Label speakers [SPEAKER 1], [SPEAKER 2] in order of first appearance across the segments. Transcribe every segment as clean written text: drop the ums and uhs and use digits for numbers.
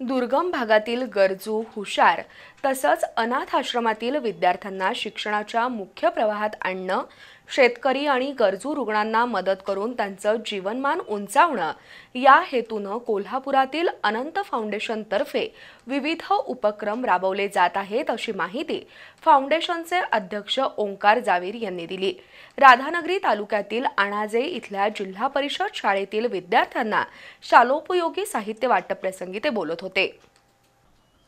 [SPEAKER 1] दुर्गम भागातील गरजू, हुशार तसंच अनाथ आश्रमातील विद्यार्थ्यांना शिक्षणाच्या मुख्य प्रवाहात आणणं, शेतकरी आणि गरजू रुग्णांना मदत करून त्यांचं जीवनमान उंचावणं या हेतूनं कोल्हापुरातील अनंत फाउंडेशनतर्फे विविध उपक्रम राबवले जात आहेत, अशी माहिती फाउंडेशनचे अध्यक्ष ओंकार जावीर यांनी दिली। राधानगरी तालुक्यातील अणाजे इथल्या जिल्हा परिषद शाळेतील विद्यार्थ्यांना शालोपयोगी साहित्य वाटप प्रसंगी ते बोलत होते।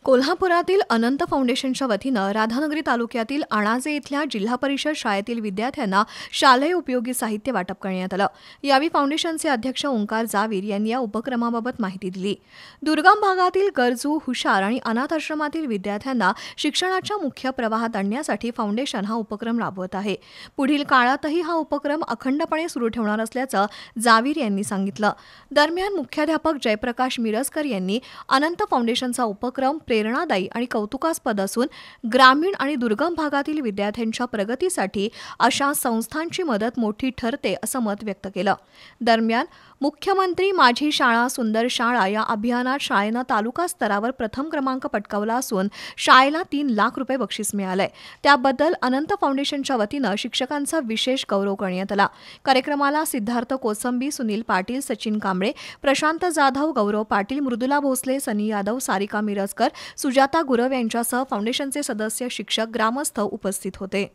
[SPEAKER 2] कोल्हापुरातील अनंत फाउंडेशनच्या वतीनं राधानगरी तालुक्यातील अणाजे इथल्या जिल्हा परिषद शाळेतील विद्यार्थ्यांना शालेय उपयोगी साहित्य वाटप करण्यात आलं। यावेळी फाउंडेशनचे अध्यक्ष ओंकार जावीर यांनी या उपक्रमाबाबत माहिती दिली। दुर्गम भागातील गरजू, हुशार आणि अनाथ आश्रमातील विद्यार्थ्यांना शिक्षणाच्या मुख्य प्रवाहात आणण्यासाठी फाउंडेशन हा उपक्रम राबवत आहे। पुढील काळातही हा उपक्रम अखंडपणे सुरू ठेवणार असल्याचं जावीर यांनी सांगितलं। दरम्यान मुख्याध्यापक जयप्रकाश मिरजकर यांनी अनंत फाउंडेशनचा उपक्रम प्रेरणादायी आणि कौतुकास्पद असून ग्रामीण आणि दुर्गम भागातील विद्यार्थ्यांच्या प्रगतीसाठी अशा संस्थांची मदत मोठी ठरते असं मत व्यक्त केलं। दरम्यान मुख्यमंत्री माझी शाळा सुंदर शाळा या अभियानात शाळेनं तालुका स्तरावर प्रथम क्रमांक पटकावला असून शाळेला 3 लाख रुपये बक्षीस मिळालंय। त्याबद्दल अनंत फाउंडेशनच्या वतीनं शिक्षकांचा विशेष गौरव करण्यात आला। कार्यक्रमाला सिद्धार्थ कोसंबी, सुनील पाटील, सचिन कांबळे, प्रशांत जाधव, गौरव पाटील, मृदुला भोसले, सनी यादव, सारिका मिरजकर, सुजाता गुरव यांच्यासह फाउंडेशनचे सदस्य, शिक्षक, ग्रामस्थ उपस्थित होते।